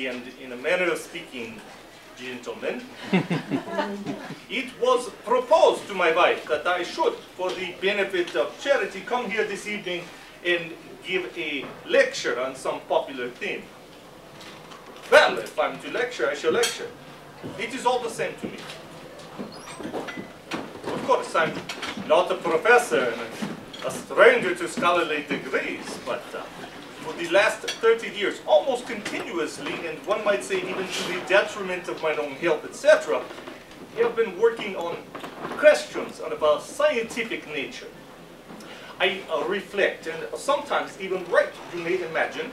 and in a manner of speaking, gentlemen, it was proposed to my wife that I should, for the benefit of charity, come here this evening and give a lecture on some popular theme. Well, if I'm to lecture, I shall lecture. It is all the same to me. Of course, I'm not a professor and a stranger to scholarly degrees, but for the last 30 years, almost continuously, and one might say even to the detriment of my own health, etc., I have been working on questions of a scientific nature. I reflect and sometimes even write, you may imagine,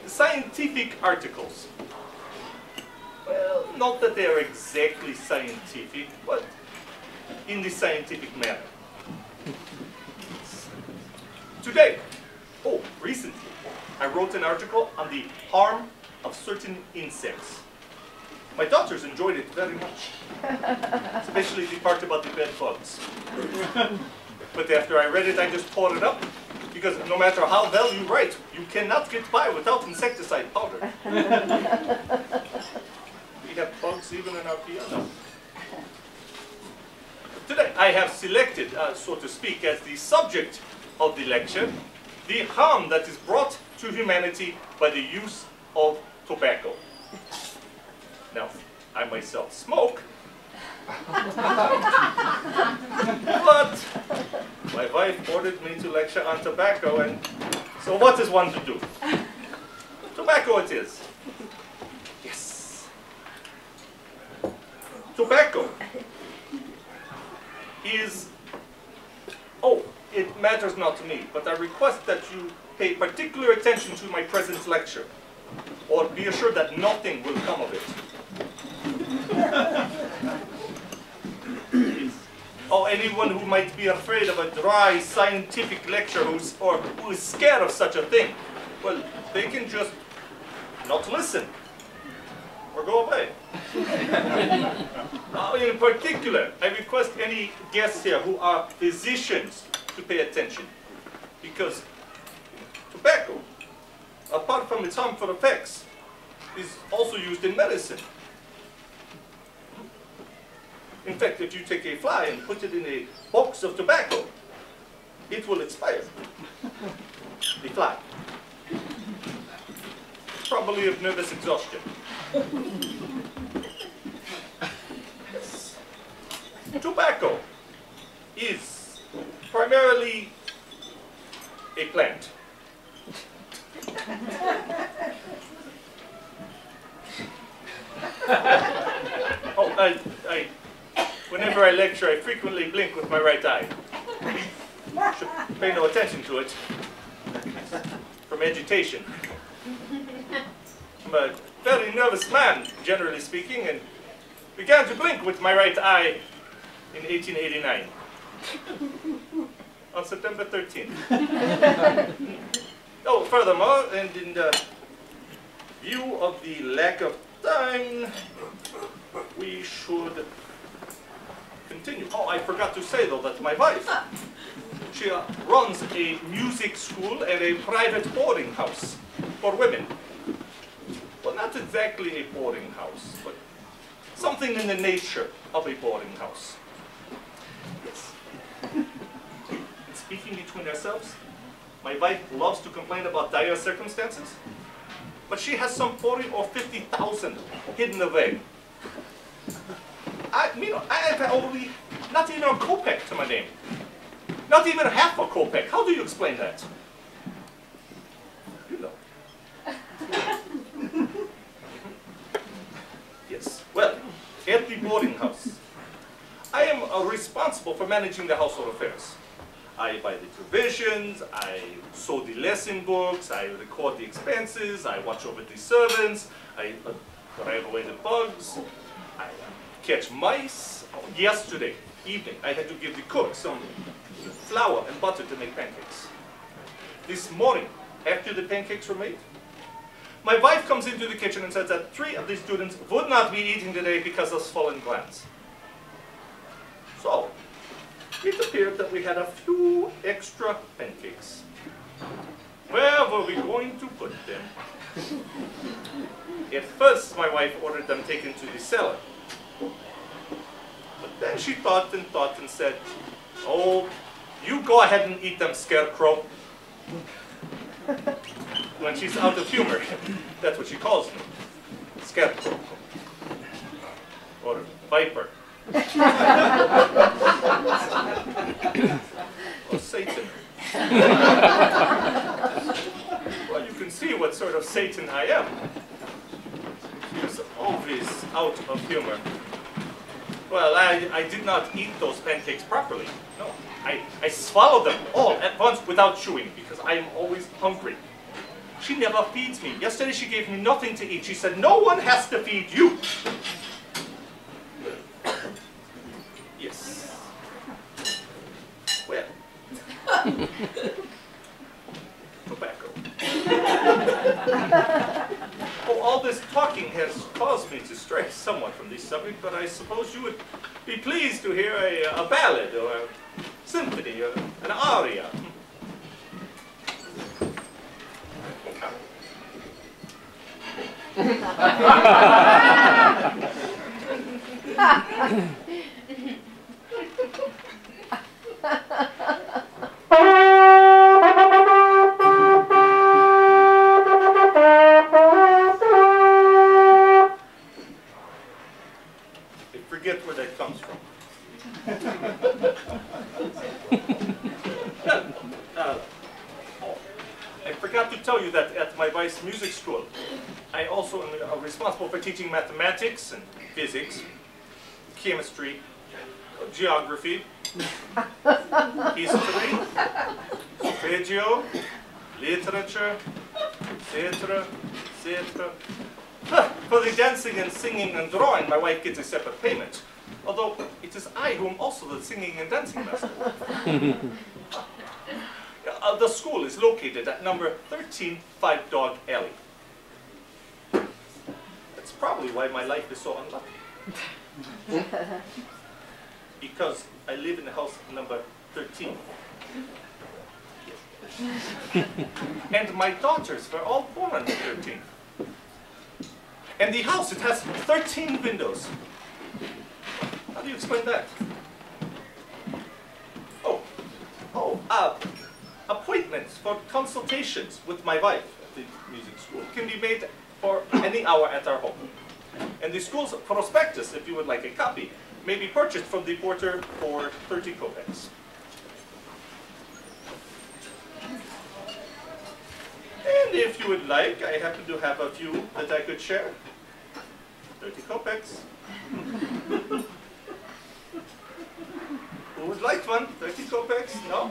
scientific articles. Well, not that they are exactly scientific, but in the scientific manner. Today, recently, I wrote an article on the harm of certain insects. My daughters enjoyed it very much, especially the part about the bed bugs. But after I read it, I just tore it up, because no matter how well you write, you cannot get by without insecticide powder. We have bugs even in our piano. Today, I have selected, so to speak, as the subject of the lecture, the harm that is brought to humanity by the use of tobacco. Now, I myself smoke, but my wife ordered me to lecture on tobacco, and so what is one to do? Tobacco it is. Yes. Tobacco is, it matters not to me, but I request that you pay particular attention to my present lecture, or be assured that nothing will come of it. Anyone who might be afraid of a dry scientific lecture who is scared of such a thing, well, they can just not listen or go away. In particular, I request any guests here who are physicians to pay attention, because tobacco, apart from its harmful effects, is also used in medicine. In fact, if you take a fly and put it in a box of tobacco, it will expire. The fly. Probably of nervous exhaustion. Yes. Tobacco is primarily a plant. Whenever I lecture, I frequently blink with my right eye. Should pay no attention to it. From agitation. I'm a very nervous man, generally speaking, and began to blink with my right eye in 1889. On September 13th. Furthermore, and in the view of the lack of time, we should continue. I forgot to say, though, that my wife, she runs a music school and a private boarding house for women. Well, not exactly a boarding house, but something in the nature of a boarding house. Yes. And speaking between ourselves, my wife loves to complain about dire circumstances, but she has some 40 or 50,000 hidden away. I have only not even a kopeck to my name. Not even half a kopeck. How do you explain that? You know. Yes. Well, at the boarding house, I am responsible for managing the household affairs. I buy the provisions, I sew the lesson books, I record the expenses, I watch over the servants, I drive away the bugs, I catch mice. Yesterday evening, I had to give the cook some flour and butter to make pancakes. This morning, after the pancakes were made, my wife comes into the kitchen and says that 3 of the students would not be eating today because of swollen glands. So, it appeared that we had a few extra pancakes. Where were we going to put them? At first, my wife ordered them taken to the cellar. But then she thought and said, "Oh, you go ahead and eat them, Scarecrow." When she's out of humor, that's what she calls me. Scarecrow. Or Viper. Or Satan. Well, you can see what sort of Satan I am. She's always out of humor. Well, I did not eat those pancakes properly. No, I swallowed them all at once without chewing because I am always hungry. She never feeds me. Yesterday she gave me nothing to eat. She said, "No one has to feed you." Yes. Well. Tobacco. Oh, all this talking has caused me to stray somewhat from this subject, but I suppose you would be pleased to hear a ballad or a symphony or an aria. I forget where that comes from. I forgot to tell you that at my Vice Music School, I also am responsible for teaching mathematics and physics, chemistry, geography, history, solfeggio, literature, etc., etc. For the dancing and singing and drawing, my wife gets a separate payment. Although it is I who am also the singing and dancing master. The school is located at number 13 Five Dog Alley. That's probably why my life is so unlucky. Because I live in the house number 13. And my daughters were all born on the 13th. And the house, it has 13 windows. How do you explain that? Appointments for consultations with my wife at the music school can be made for any hour at our home. And the school's prospectus, if you would like a copy, may be purchased from the porter for 30 kopecks. And if you would like, I happen to have a few that I could share. 30 kopecks. Who would like one? 30 kopecks? No?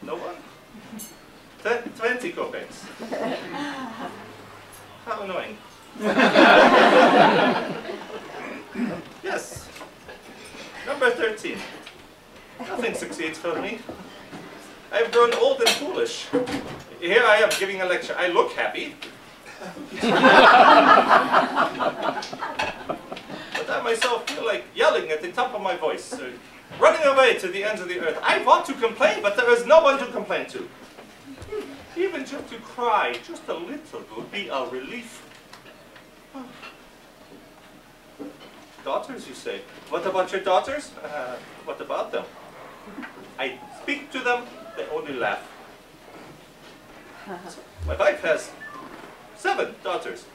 No one? 20 kopecks. How annoying. Yes. Number 13. Nothing succeeds for me. I've grown old and foolish. Here I am giving a lecture. I look happy. But I myself feel like yelling at the top of my voice, running away to the ends of the earth. I want to complain, but there is no one to complain to. Even just to cry, just a little, would be a relief. Daughters, you say? What about your daughters? What about them? I speak to them, they only laugh. My wife has 7 daughters.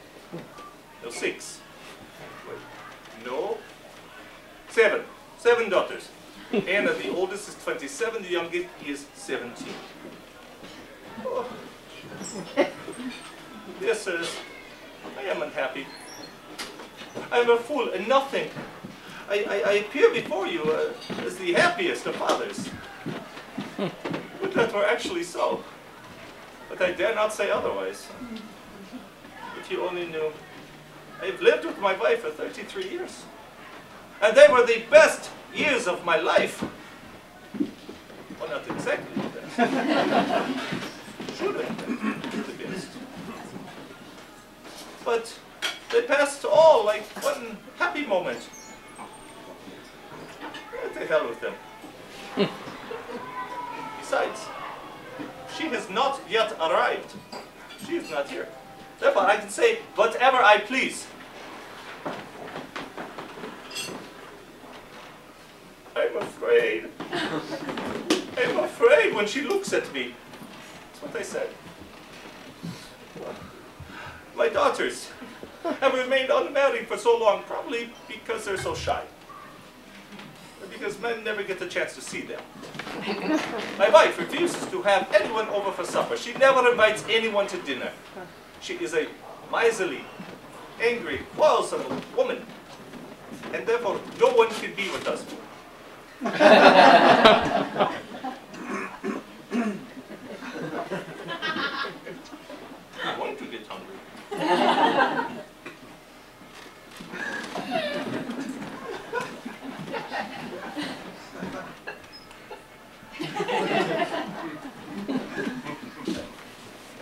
No, 6. Wait, no. 7. 7 daughters. And the oldest is 27, the youngest is 17. Oh. Dear sirs, I am unhappy. I am a fool and nothing. I appear before you as the happiest of fathers. Would that were actually so. But I dare not say otherwise. If you only knew. I've lived with my wife for 33 years. And they were the best years of my life. Well, not exactly the best. Should have been the best. But they passed all like one happy moment. What the hell with them? Besides, she has not yet arrived. She is not here. Therefore, I can say whatever I please. I'm afraid. I'm afraid when she looks at me. That's what I said. My daughters have remained unmarried for so long, probably because they're so shy. Or because men never get the chance to see them. My wife refuses to have anyone over for supper. She never invites anyone to dinner. She is a miserly, angry, quarrelsome woman. And therefore, no one can be with us. I'm going to get hungry. I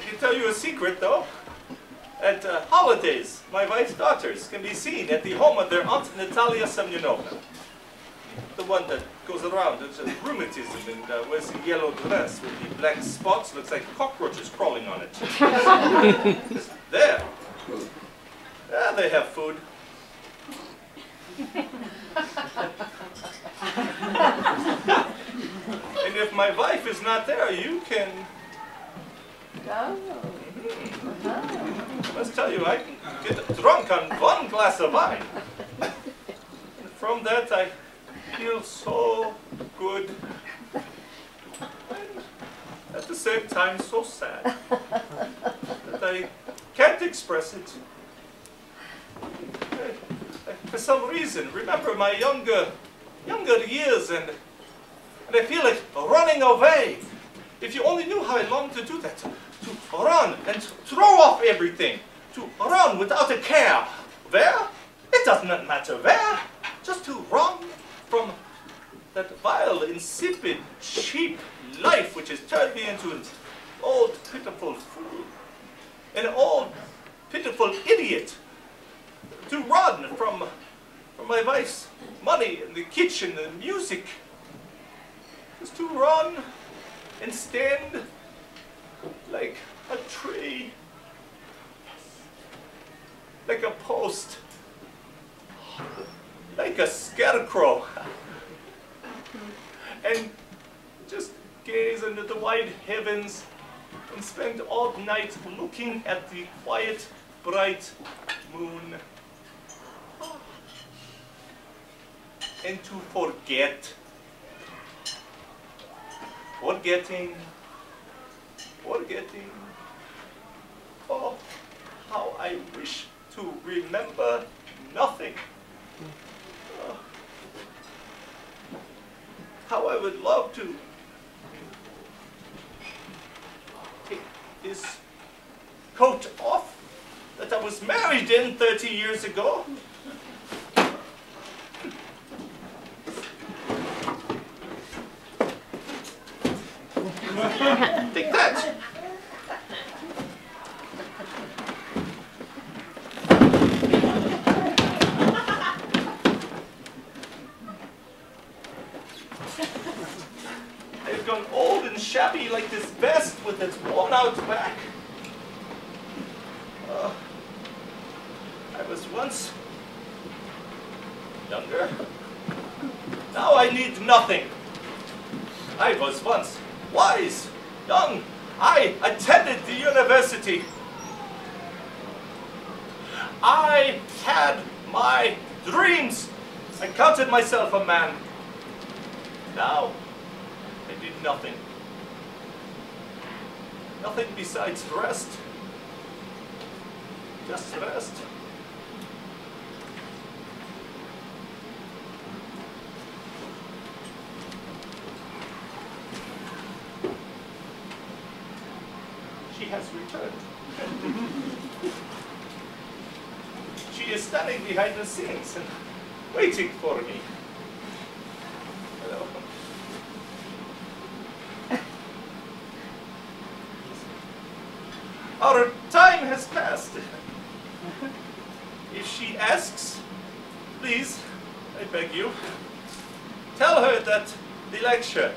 can tell you a secret, though. At holidays, my wife's daughters can be seen at the home of their Aunt Natalia Semyonovna. The one that goes around, it's rheumatism, and wears a yellow dress with the black spots, looks like cockroaches crawling on it. There. Yeah, they have food. And if my wife is not there, you can... I must tell you, I can get drunk on one glass of wine. And from that, I feel so good. And at the same time, so sad. That I can't express it. For some reason, remember my younger years, and I feel like running away. If you only knew how I long to do that, to run and throw off everything, to run without a care. Where? It does not matter where, just to run from that vile, insipid, cheap life which has turned me into an old, pitiful fool, an old, pitiful idiot. To run from my wife's money and the kitchen and music. Just to run and stand like a tree, like a post, like a scarecrow, and just gaze into the wide heavens and spend all night looking at the quiet, bright moon. And to forget. Forgetting. Oh, how I wish to remember nothing. Oh, how I would love to take this coat off that I was married in 30 years ago. Take that! I've gone old and shabby like this vest with its worn-out back. I was once younger. Now I need nothing. I was once wise, young. I attended the university. I had my dreams. I counted myself a man. Now, I did nothing. Nothing besides rest. Just rest. She has returned. She is standing behind the scenes and waiting for me. Hello. Our time has passed. If she asks, please, I beg you, tell her that the lecture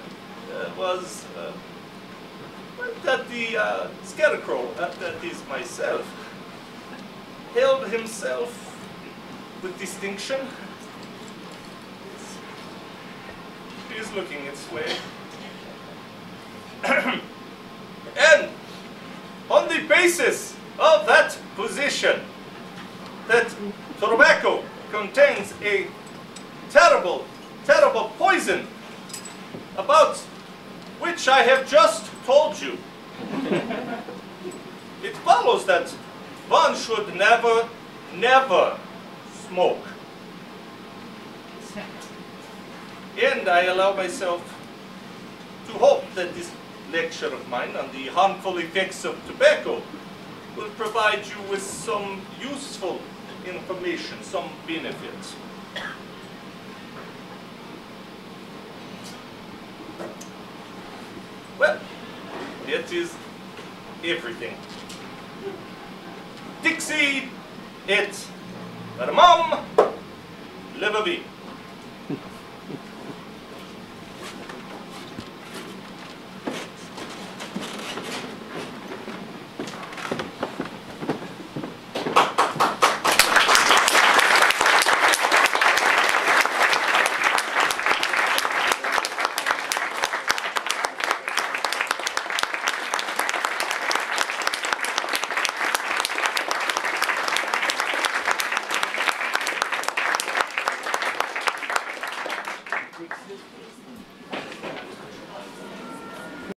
was that the scarecrow, that is myself, held himself with distinction. He is looking its way. And on the basis of that position, that tobacco contains a terrible, terrible poison about which I have just told you, it follows that one should never, never smoke. And I allow myself to hope that this lecture of mine on the harmful effects of tobacco will provide you with some useful information, some benefit. Well, it is everything. Dixie et Ramam Levavi.